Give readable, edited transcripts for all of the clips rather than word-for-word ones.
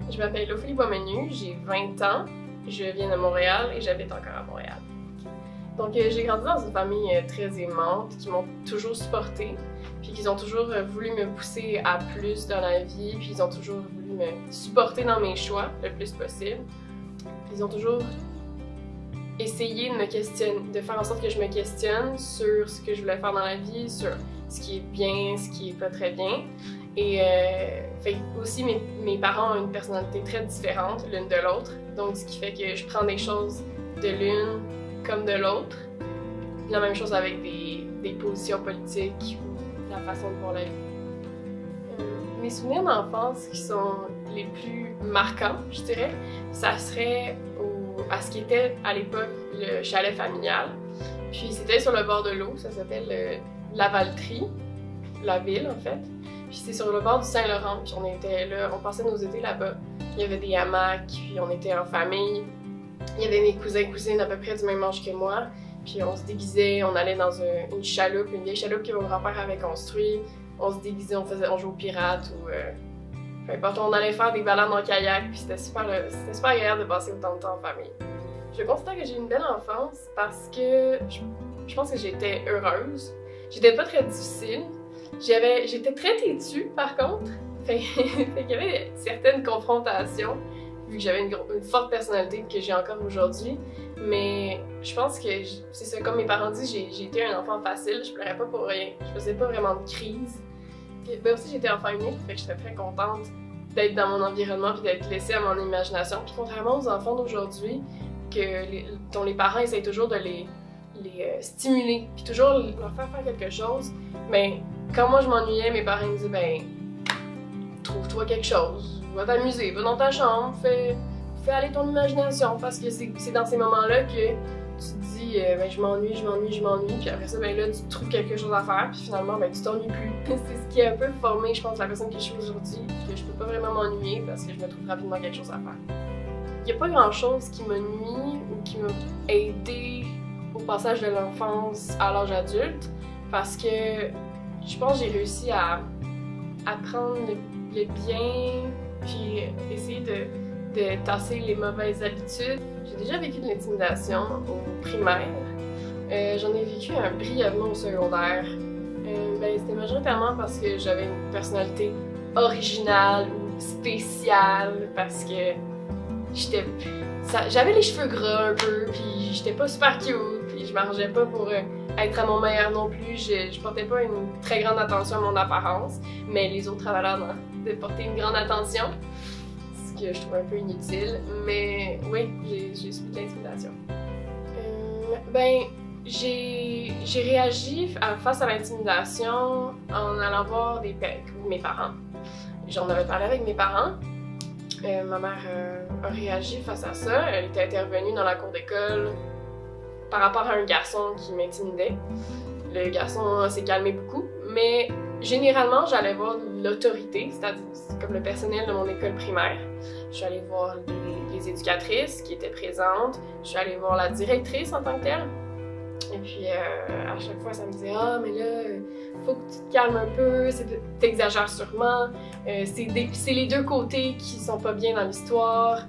Je m'appelle Ophélie Boismenu, j'ai 20 ans, je viens de Montréal et j'habite encore à Montréal. Donc j'ai grandi dans une famille très aimante, qui m'ont toujours supportée, puis qui ont toujours voulu me pousser à plus dans la vie, puis ils ont toujours voulu me supporter dans mes choix le plus possible. Ils ont toujours essayé de me questionner, de faire en sorte que je me questionne sur ce que je voulais faire dans la vie, sur ce qui est bien, ce qui est pas très bien. Et fait aussi mes parents ont une personnalité très différente l'une de l'autre, donc ce qui fait que je prends des choses de l'une comme de l'autre. La même chose avec des positions politiques ou la façon de voir la vie. Mes souvenirs d'enfance qui sont les plus marquants, je dirais, ça serait à ce qui était à l'époque le chalet familial. Puis c'était sur le bord de l'eau, ça s'appelle Lavaltrie, la ville en fait. Puis c'est sur le bord du Saint-Laurent, puis on était là, on passait nos étés là-bas. Il y avait des hamacs, puis on était en famille. Il y avait mes cousins et cousines à peu près du même âge que moi. Puis on se déguisait, on allait dans une chaloupe, une vieille chaloupe que mon grand-père avait construite. On se déguisait, on jouait aux pirates ou peu importe, on allait faire des balades en kayak, puis c'était super agréable de passer autant de temps en famille. Je considère que j'ai une belle enfance parce que je pense que j'étais heureuse. J'étais pas très difficile. J'étais très têtue par contre. Fait qu'il y avait certaines confrontations, vu que j'avais une forte personnalité que j'ai encore aujourd'hui. Mais je pense que, c'est ça, comme mes parents disent, j'ai été un enfant facile, je pleurais pas pour rien. Je faisais pas vraiment de crise. Puis ben aussi j'étais enfant unique, fait que j'étais très contente d'être dans mon environnement puis d'être laissée à mon imagination. Puis contrairement aux enfants d'aujourd'hui, dont les parents essayent toujours de les stimuler, puis toujours leur faire quelque chose, mais quand moi je m'ennuyais, mes parents me disaient ben trouve-toi quelque chose, va t'amuser, va dans ta chambre, fais aller ton imagination, parce que c'est dans ces moments-là que tu te dis ben je m'ennuie, puis après ça ben là tu trouves quelque chose à faire, puis finalement ben tu t'ennuies plus. C'est ce qui a un peu formé, je pense, la personne que je suis aujourd'hui, que je peux pas vraiment m'ennuyer parce que je me trouve rapidement quelque chose à faire. Il n'y a pas grand-chose qui me nuit ou qui m'a aidé au passage de l'enfance à l'âge adulte, parce que je pense que j'ai réussi à apprendre le bien, puis essayer de tasser les mauvaises habitudes. J'ai déjà vécu de l'intimidation au primaire. J'en ai vécu brièvement au secondaire. C'était majoritairement parce que j'avais une personnalité originale ou spéciale, parce que j'avais les cheveux gras un peu, puis j'étais pas super cute, puis je m'arrangeais pas pour être à mon meilleur non plus. Je portais pas une très grande attention à mon apparence, mais les autres avaient l'air de porter une grande attention, ce que je trouve un peu inutile. Mais oui, j'ai subi de l'intimidation. J'ai réagi face à l'intimidation en allant voir mes parents. J'en avais parlé avec mes parents. Ma mère a réagi face à ça. Elle était intervenue dans la cour d'école par rapport à un garçon qui m'intimidait. Le garçon s'est calmé beaucoup, mais généralement, j'allais voir l'autorité, c'est-à-dire comme le personnel de mon école primaire. Je suis allée voir les éducatrices qui étaient présentes. Je suis allée voir la directrice en tant que telle. Et puis, à chaque fois, ça me disait « Ah, mais là, faut que tu te calmes un peu, t'exagères sûrement, c'est les deux côtés qui sont pas bien dans l'histoire. »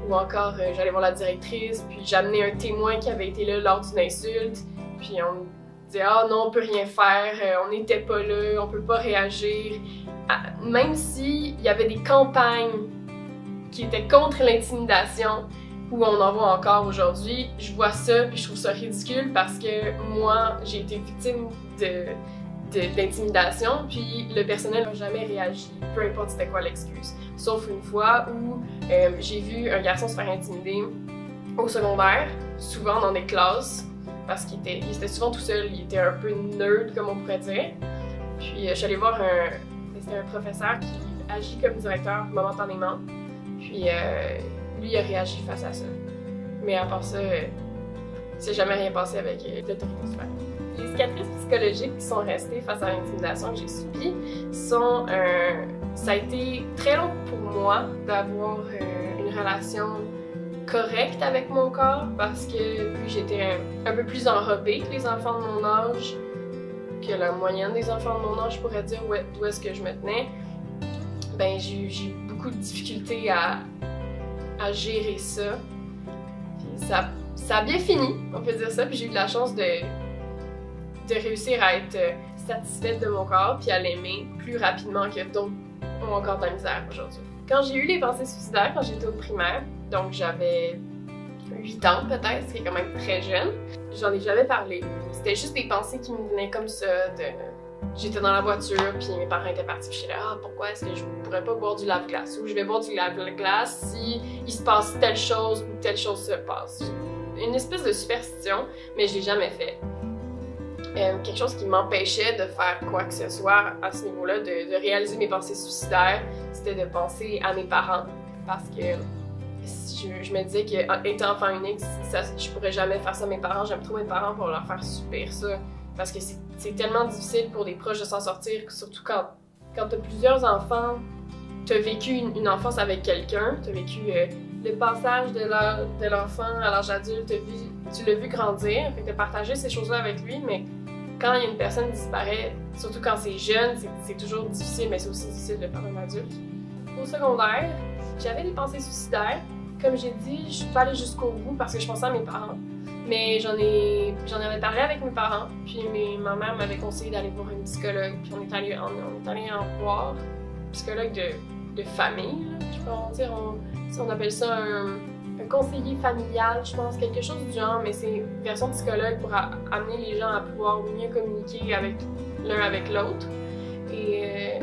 Ou encore, j'allais voir la directrice, puis j'amenais un témoin qui avait été là lors d'une insulte, puis on me disait « Ah non, on peut rien faire, on n'était pas là, on peut pas réagir. » Même s'il y avait des campagnes qui étaient contre l'intimidation, où on en voit encore aujourd'hui, je vois ça puis je trouve ça ridicule parce que moi, j'ai été victime d'intimidation, puis le personnel n'a jamais réagi, peu importe c'était quoi l'excuse. Sauf une fois où j'ai vu un garçon se faire intimider au secondaire, souvent dans des classes, parce qu'il était souvent tout seul, il était un peu nerd comme on pourrait dire. Puis je suis allée voir c'était un professeur qui agit comme directeur momentanément, puis lui il a réagi face à ça. Mais à part ça, c'est jamais rien passé avec l'autorité suprême. Les cicatrices psychologiques qui sont restées face à l'intimidation que j'ai subie ça a été très long pour moi d'avoir une relation correcte avec mon corps, parce que vu que j'étais un peu plus enrobée que les enfants de mon âge, que la moyenne des enfants de mon âge, je pourrais dire d'où est-ce que je me tenais, ben j'ai eu beaucoup beaucoup de difficultés à gérer ça. Puis ça a bien fini, on peut dire ça, puis j'ai eu de la chance de réussir à être satisfaite de mon corps puis à l'aimer plus rapidement que d'autres ont encore de la misère aujourd'hui. Quand j'ai eu les pensées suicidaires, quand j'étais au primaire, donc j'avais 8 ans peut-être, ce qui est quand même très jeune, j'en ai jamais parlé. C'était juste des pensées qui me venaient comme ça, j'étais dans la voiture puis mes parents étaient partis puis j'étais là, ah pourquoi est-ce que je pourrais pas boire du lave-glace ou je vais boire du lave-glace si il se passe telle chose ou telle chose se passe. Une espèce de superstition, mais je l'ai jamais fait. Quelque chose qui m'empêchait de faire quoi que ce soit à ce niveau-là, de réaliser mes pensées suicidaires, c'était de penser à mes parents. Parce que je me disais qu'étant enfant unique, je pourrais jamais faire ça à mes parents. J'aime trop mes parents pour leur faire subir ça. Parce que c'est tellement difficile pour des proches de s'en sortir, surtout quand t'as plusieurs enfants, t'as vécu une enfance avec quelqu'un, t'as vécu le passage de l'enfant à l'âge adulte, tu l'as vu grandir, fait que t'as partagé ces choses-là avec lui, mais quand il y a une personne qui disparaît, surtout quand c'est jeune, c'est toujours difficile, mais c'est aussi difficile de faire un adulte. Au secondaire, j'avais des pensées suicidaires. Comme j'ai dit, je suis pas allée jusqu'au bout parce que je pensais à mes parents. Mais j'en avais parlé avec mes parents, puis ma mère m'avait conseillé d'aller voir une psychologue, puis on est allé en voir, une psychologue de famille, là, je pense dire, on appelle ça un conseiller familial, je pense, quelque chose du genre, mais c'est une version psychologue pour amener les gens à pouvoir mieux communiquer l'un avec l'autre. Et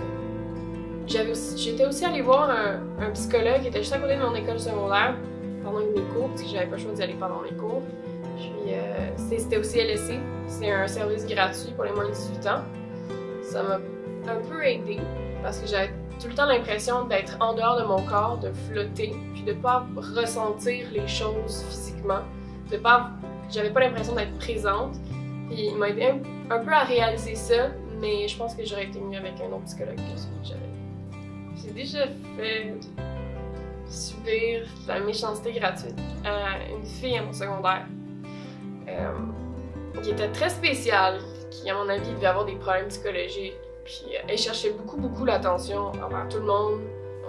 j'étais aussi allée voir un psychologue qui était juste à côté de mon école secondaire pendant mes cours, parce que j'avais pas le choix d'y aller pendant mes cours. Puis c'était aussi LSC, c'est un service gratuit pour les moins de 18 ans. Ça m'a un peu aidée parce que j'avais tout le temps l'impression d'être en dehors de mon corps, de flotter, puis de pas ressentir les choses physiquement, j'avais pas l'impression d'être présente. Puis il m'a aidé un peu à réaliser ça, mais je pense que j'aurais été mieux avec un autre psychologue que celui que j'avais. J'ai déjà fait subir de la méchanceté gratuite à une fille à mon secondaire. Qui était très spéciale, qui à mon avis devait avoir des problèmes psychologiques, puis elle cherchait beaucoup l'attention envers tout le monde.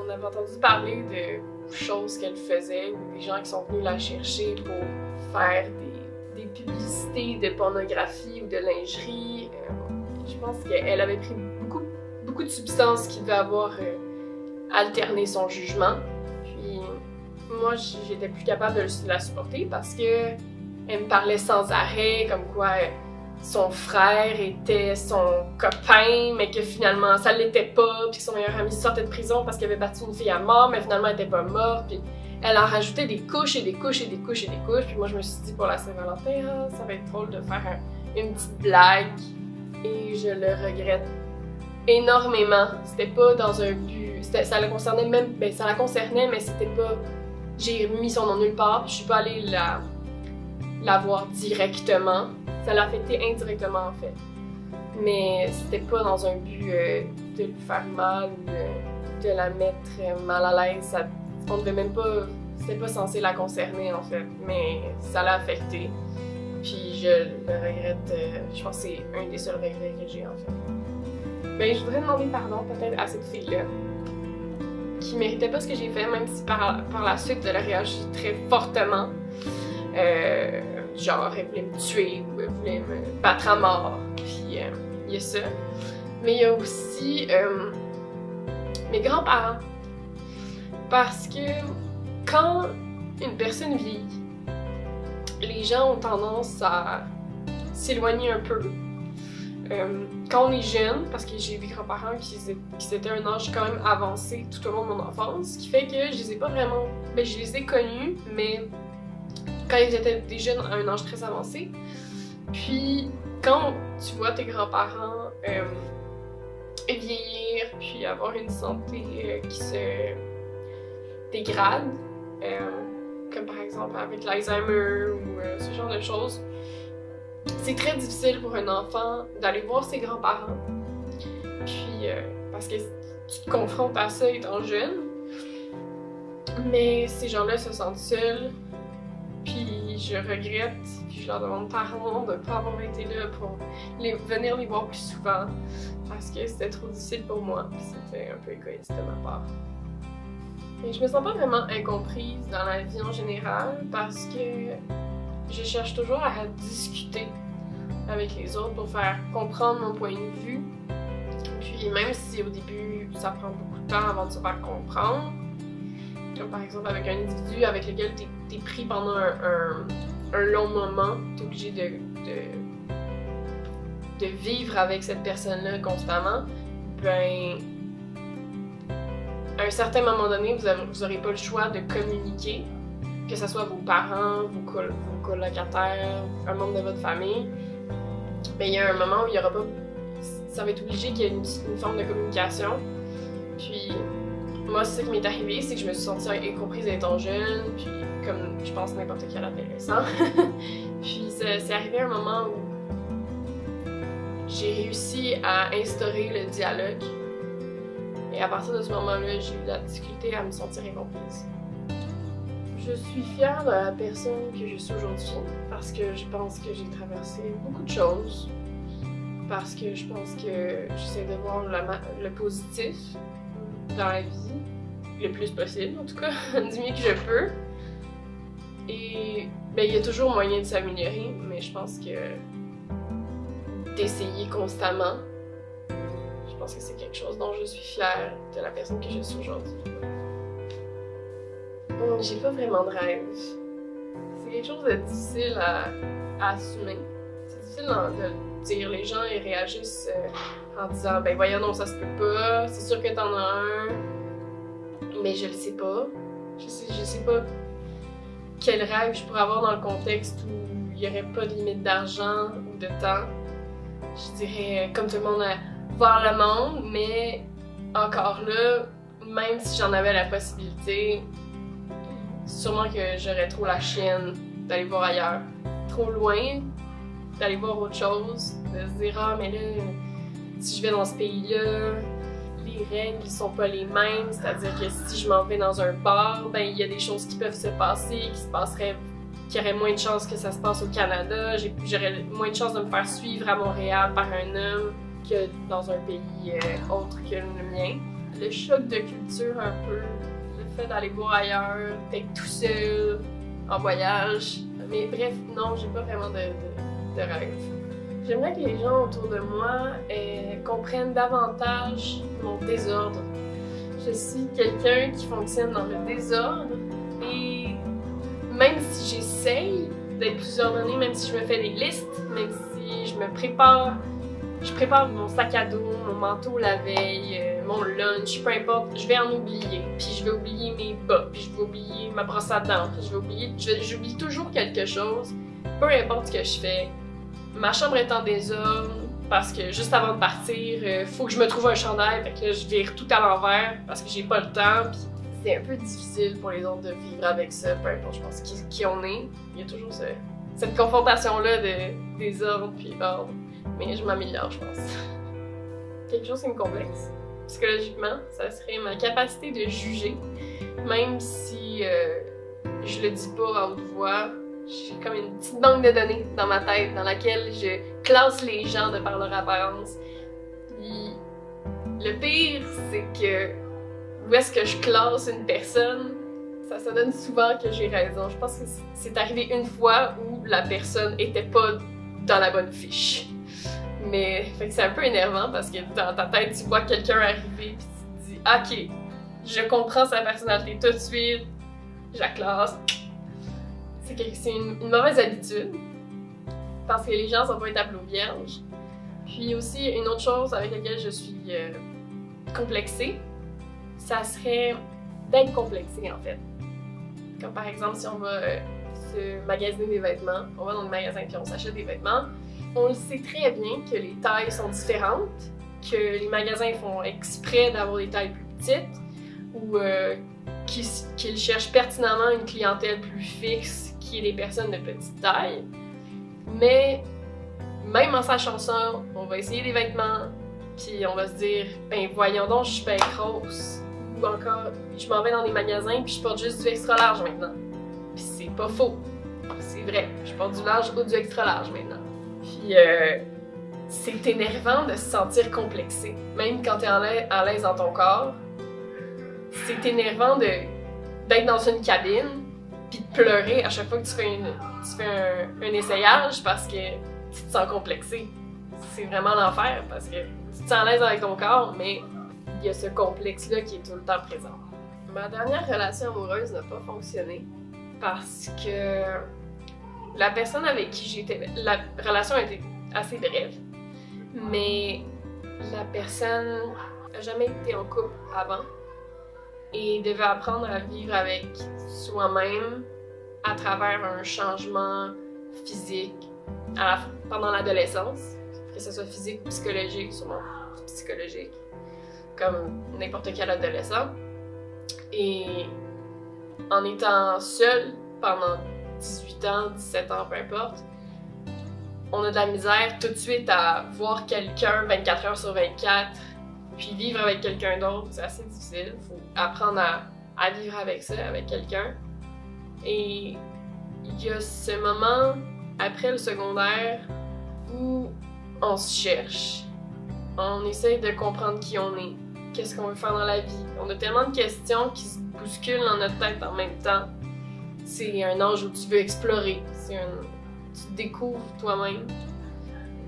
On avait entendu parler de choses qu'elle faisait, ou des gens qui sont venus la chercher pour faire des publicités de pornographie ou de lingerie. Je pense qu'elle avait pris beaucoup de substances qui devaient avoir alterné son jugement. Puis moi, j'étais plus capable de la supporter parce que elle me parlait sans arrêt, comme quoi son frère était son copain, mais que finalement ça l'était pas, puis que son meilleur ami sortait de prison parce qu'il avait battu une fille à mort, mais finalement elle était pas morte, puis elle en rajoutait des couches et des couches et des couches et des couches, puis moi je me suis dit pour la Saint-Valentin, ça va être drôle de faire une petite blague, et je le regrette énormément. C'était pas dans un but, ça la concernait même, ben ça la concernait, mais c'était pas, j'ai mis son nom nulle part, puis je suis pas allée la voir directement. Ça l'a affecté indirectement en fait. Mais c'était pas dans un but de lui faire mal ou de la mettre mal à l'aise. On devait même pas. C'était pas censé la concerner en fait. Mais ça l'a affecté. Puis je le regrette. Je pense que c'est un des seuls regrets que j'ai en fait. Ben, je voudrais demander pardon peut-être à cette fille-là qui méritait pas ce que j'ai fait, même si par la suite elle a réagi très fortement. Genre, elle voulait me tuer ou elle voulait me battre à mort. Puis, il y a ça. Mais il y a aussi mes grands-parents. Parce que quand une personne vieillit, les gens ont tendance à s'éloigner un peu. Quand on est jeune, parce que j'ai des grands-parents qui étaient à un âge quand même avancé tout au long de mon enfance, ce qui fait que je les ai pas vraiment... Ben, je les ai connus, mais quand ils étaient des jeunes à un âge très avancé. Puis quand tu vois tes grands-parents vieillir, puis avoir une santé qui se dégrade, comme par exemple avec l'Alzheimer ou ce genre de choses, c'est très difficile pour un enfant d'aller voir ses grands-parents. Puis parce que tu te confrontes à ça étant jeune, mais ces gens-là se sentent seuls. Puis je regrette, puis je leur demande pardon de ne pas avoir été là pour venir les voir plus souvent parce que c'était trop difficile pour moi, puis c'était un peu égoïste de ma part. Et je me sens pas vraiment incomprise dans la vie en général parce que je cherche toujours à discuter avec les autres pour faire comprendre mon point de vue. Puis même si au début ça prend beaucoup de temps avant de se faire comprendre, comme par exemple avec un individu avec lequel t'es pris pendant un long moment, t'es obligé de vivre avec cette personne-là constamment, ben à un certain moment donné, vous aurez pas le choix de communiquer, que ce soit vos parents, vos colocataires, un membre de votre famille. Ben il y a un moment où il y aura pas, ça va être obligé qu'il y ait une forme de communication. Puis moi, ce qui m'est arrivé, c'est que je me suis sentie incomprise étant jeune, puis comme je pense n'importe quel adolescent. Puis c'est arrivé un moment où j'ai réussi à instaurer le dialogue. Et à partir de ce moment-là, j'ai eu de la difficulté à me sentir incomprise. Je suis fière de la personne que je suis aujourd'hui parce que je pense que j'ai traversé beaucoup de choses. Parce que je pense que j'essaie de voir le positif dans la vie, le plus possible en tout cas, du mieux que je peux. Et ben, il y a toujours moyen de s'améliorer, mais je pense que d'essayer constamment, je pense que c'est quelque chose dont je suis fière de la personne que je suis aujourd'hui. J'ai pas vraiment de rêve. C'est quelque chose de difficile à assumer. C'est difficile de dire. Les gens ils réagissent en disant ben voyons non, ça se peut pas, c'est sûr que t'en as un. Mais je le sais pas. Je sais pas quel rêve je pourrais avoir dans le contexte où il y aurait pas de limite d'argent ou de temps. Je dirais comme tout le monde voir le monde, mais encore là, même si j'en avais la possibilité, sûrement que j'aurais trop la chienne d'aller voir ailleurs. Trop loin, d'aller voir autre chose, de se dire ah mais là, si je vais dans ce pays-là, les règles ils sont pas les mêmes, c'est-à-dire que si je m'en vais dans un bar, ben il y a des choses qui peuvent se passer, qui auraient moins de chances que ça se passe au Canada, j'aurais moins de chances de me faire suivre à Montréal par un homme que dans un pays autre que le mien. Le choc de culture un peu, le fait d'aller voir ailleurs, d'être tout seul, en voyage. Mais bref, non, j'ai pas vraiment de rêve. J'aimerais que les gens autour de moi comprennent davantage mon désordre. Je suis quelqu'un qui fonctionne dans le désordre et même si j'essaye d'être plus ordonnée, même si je me fais des listes, même si je prépare mon sac à dos, mon manteau la veille, mon lunch, peu importe, je vais en oublier. Puis je vais oublier mes bas, puis je vais oublier ma brosse à dents, puis j'oublie toujours quelque chose, peu importe ce que je fais. Ma chambre est en désordre parce que juste avant de partir, faut que je me trouve un chandail, fait que là, je vire tout à l'envers parce que j'ai pas le temps. Puis c'est un peu difficile pour les autres de vivre avec ça, peu importe, je pense qui on est. Il y a toujours cette confrontation-là de désordre puis ordre. Mais je m'améliore, je pense. Quelque chose qui me complexe, psychologiquement, ça serait ma capacité de juger, même si je le dis pas à haute voix. J'ai comme une petite banque de données dans ma tête dans laquelle je classe les gens de par leur apparence. Puis le pire, c'est que où est-ce que je classe une personne, ça donne souvent que j'ai raison. Je pense que c'est arrivé une fois où la personne était pas dans la bonne fiche. Mais fait que c'est un peu énervant parce que dans ta tête, tu vois quelqu'un arriver puis tu te dis « Ok, je comprends sa personnalité tout de suite, je la classe. » C'est une mauvaise habitude parce que les gens sont pas un tableau vierge. Puis aussi, une autre chose avec laquelle je suis complexée, ça serait d'être complexée en fait. Comme par exemple, si on va se magasiner des vêtements, on va dans le magasin puis on s'achète des vêtements, on le sait très bien que les tailles sont différentes, que les magasins font exprès d'avoir des tailles plus petites ou qu'ils cherchent pertinemment une clientèle plus fixe qui est des personnes de petite taille. Mais même en sachant ça, on va essayer des vêtements puis on va se dire ben voyons donc, je suis bien grosse. Ou encore, je m'en vais dans des magasins puis je porte juste du extra large maintenant. Puis c'est pas faux, c'est vrai, je porte du large ou du extra large maintenant. Puis c'est énervant de se sentir complexé, même quand t'es à l'aise dans ton corps. c'est énervant d'être dans une cabine puis de pleurer à chaque fois que tu fais un essayage parce que tu te sens complexé. C'est vraiment l'enfer parce que tu te sens à l'aise avec ton corps, mais il y a ce complexe-là qui est tout le temps présent. Ma dernière relation amoureuse n'a pas fonctionné parce que la personne avec qui j'étais... La relation a été assez brève, mais la personne n'a jamais été en couple avant et devait apprendre à vivre avec soi-même à travers un changement physique pendant l'adolescence, que ce soit physique ou psychologique, sûrement psychologique, comme n'importe quel adolescent. Et en étant seul pendant 18 ans, 17 ans, peu importe, on a de la misère tout de suite à voir quelqu'un 24 heures sur 24, puis vivre avec quelqu'un d'autre, c'est assez difficile. Il faut apprendre à vivre avec ça, avec quelqu'un. Et il y a ce moment, après le secondaire, où on se cherche. On essaye de comprendre qui on est, qu'est-ce qu'on veut faire dans la vie. On a tellement de questions qui se bousculent dans notre tête en même temps. C'est un âge où tu veux explorer, tu découvres toi-même.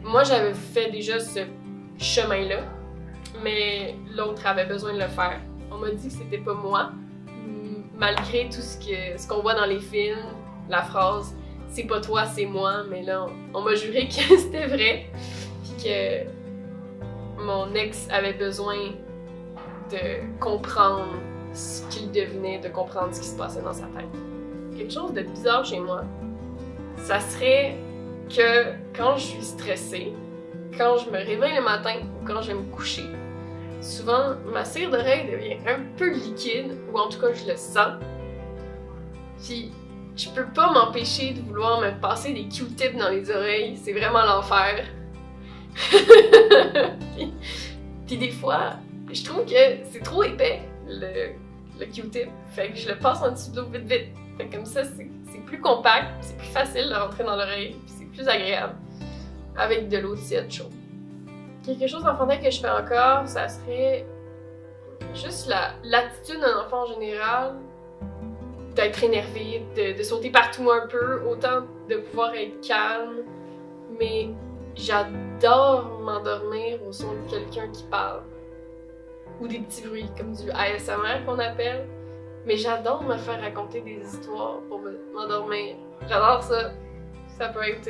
Moi, j'avais fait déjà ce chemin-là, mais l'autre avait besoin de le faire. On m'a dit que c'était pas moi, malgré tout ce qu'on voit dans les films, la phrase « c'est pas toi, c'est moi », mais là, on m'a juré que c'était vrai, puis que mon ex avait besoin de comprendre ce qu'il devenait, de comprendre ce qui se passait dans sa tête. Quelque chose de bizarre chez moi, ça serait que quand je suis stressée, quand je me réveille le matin ou quand je vais me coucher, souvent ma cire d'oreille devient un peu liquide, ou en tout cas je le sens. Puis je peux pas m'empêcher de vouloir me passer des Q-tips dans les oreilles, c'est vraiment l'enfer. puis des fois, je trouve que c'est trop épais le Q-tip, fait que je le passe en dessous de l'eau vite vite. Fait que comme ça, c'est plus compact, c'est plus facile de rentrer dans l'oreille, puis c'est plus agréable avec de l'eau tiède chaude. Quelque chose d'enfantin que je fais encore, ça serait juste l'attitude d'un enfant en général, d'être énervé, de sauter partout un peu, autant de pouvoir être calme, mais j'adore m'endormir au son de quelqu'un qui parle. Ou des petits bruits, comme du ASMR qu'on appelle. Mais j'adore me faire raconter des histoires pour m'endormir. J'adore ça. Ça peut être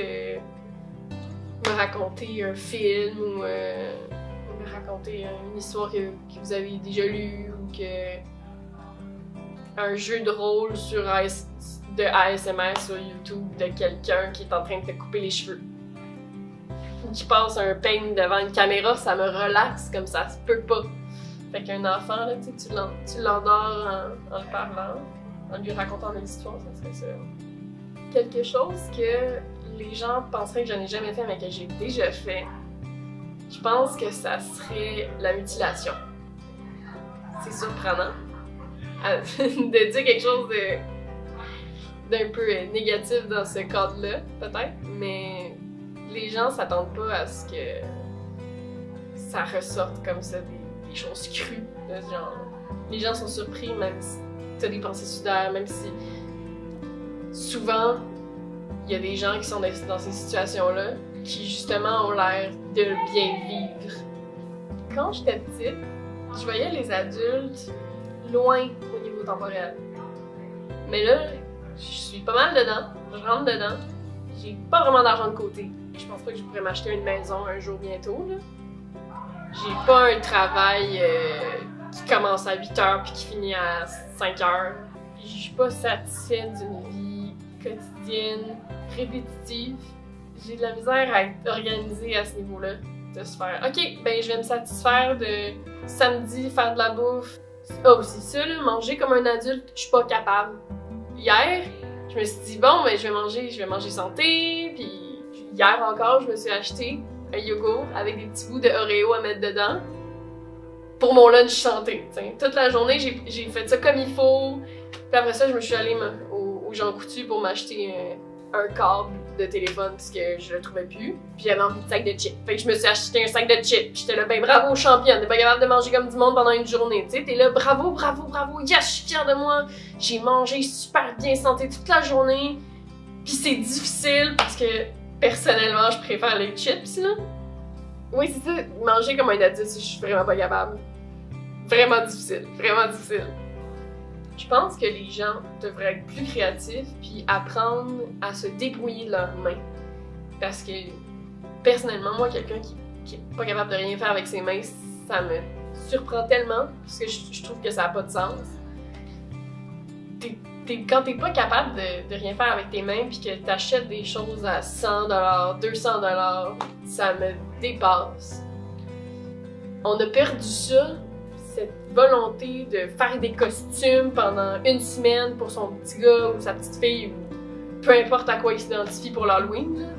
me raconter un film ou me raconter une histoire que vous avez déjà lue ou que un jeu de rôle de ASMR sur YouTube de quelqu'un qui est en train de te couper les cheveux. Ou qui passe un peigne devant une caméra, ça me relaxe comme ça se peut pas. Fait qu'un enfant, là, tu l'endors en le parlant, en lui racontant des histoires, ça serait ça. Quelque chose que les gens penseraient que je n'ai jamais fait, mais que j'ai déjà fait, je pense que ça serait la mutilation. C'est surprenant de dire quelque chose d'un peu négatif dans ce cadre-là, peut-être, mais les gens s'attendent pas à ce que ça ressorte comme ça, des choses crues de ce genre. Les gens sont surpris même si t'as des pensées suicidaires, même si souvent il y a des gens qui sont dans ces situations-là qui justement ont l'air de bien vivre. Quand j'étais petite, je voyais les adultes loin au niveau temporel. Mais là, je suis pas mal dedans, je rentre dedans, j'ai pas vraiment d'argent de côté. Je pense pas que je pourrais m'acheter une maison un jour bientôt, là. J'ai pas un travail qui commence à 8h puis qui finit à 5h. Je suis pas satisfaite d'une vie quotidienne, répétitive. J'ai de la misère à être organisée à ce niveau-là. De se faire, ok, ben je vais me satisfaire de samedi faire de la bouffe. Ah, aussi ça, là, manger comme un adulte, je suis pas capable. Hier, je me suis dit, bon, ben je vais manger santé, puis hier encore, je me suis acheté un yogourt avec des petits bouts de Oreo à mettre dedans pour mon lunch santé. T'sais. Toute la journée, j'ai fait ça comme il faut. Puis après ça, je me suis allée au Jean Coutu pour m'acheter un câble de téléphone parce que je le trouvais plus. Puis j'avais envie de sac de chips. Fait que je me suis acheté un sac de chips. J'étais là, ben bravo championne, t'es pas capable de manger comme du monde pendant une journée. Tu sais, t'es là, bravo, bravo, bravo, yes, je suis fière de moi. J'ai mangé super bien santé toute la journée. Puis c'est difficile parce que personnellement, je préfère les chips là. Oui, c'est ça, manger comme un adulte, je suis vraiment pas capable. Vraiment difficile, vraiment difficile. Je pense que les gens devraient être plus créatifs puis apprendre à se débrouiller de leurs mains. Parce que, personnellement, moi, quelqu'un qui est pas capable de rien faire avec ses mains, ça me surprend tellement parce que je trouve que ça a pas de sens. Quand t'es pas capable de rien faire avec tes mains puis que t'achètes des choses à 100$, 200$, ça me dépasse. On a perdu ça, cette volonté de faire des costumes pendant une semaine pour son petit gars ou sa petite fille ou peu importe à quoi il s'identifie pour l'Halloween.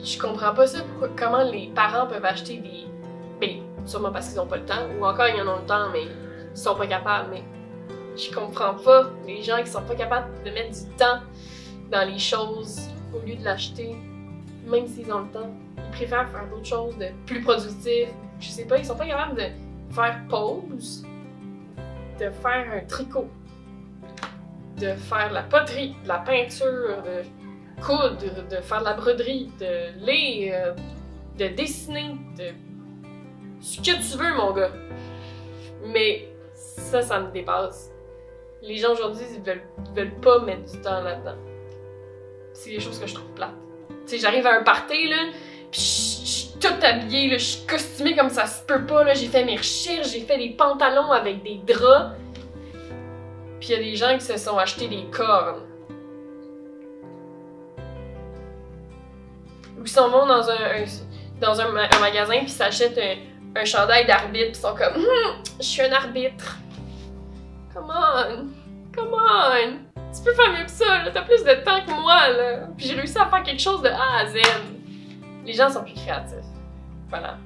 Je comprends pas ça, comment les parents peuvent acheter des... Ben, sûrement parce qu'ils ont pas le temps, ou encore ils en ont le temps mais ils sont pas capables, mais je comprends pas les gens qui sont pas capables de mettre du temps dans les choses au lieu de l'acheter, même s'ils ont le temps. Ils préfèrent faire d'autres choses de plus productives. Je sais pas, ils sont pas capables de faire pause, de faire un tricot, de faire de la poterie, de la peinture, de coudre, de faire de la broderie, de lire, de dessiner, de... ce que tu veux, mon gars. Mais ça me dépasse. Les gens aujourd'hui, ils veulent pas mettre du temps là-dedans. C'est des choses que je trouve plates. Tu sais, j'arrive à un party, là, pis je suis toute habillée, là, je suis costumée comme ça se peut pas, là, j'ai fait mes recherches, j'ai fait des pantalons avec des draps. Pis y a des gens qui se sont achetés des cornes. Ou qui s'en vont dans un magasin pis s'achètent un chandail d'arbitre pis sont comme je suis un arbitre. Come on! Come on! Tu peux faire mieux que ça, là. T'as plus de temps que moi, là. Puis j'ai réussi à faire quelque chose de A à Z. Les gens sont plus créatifs. Voilà.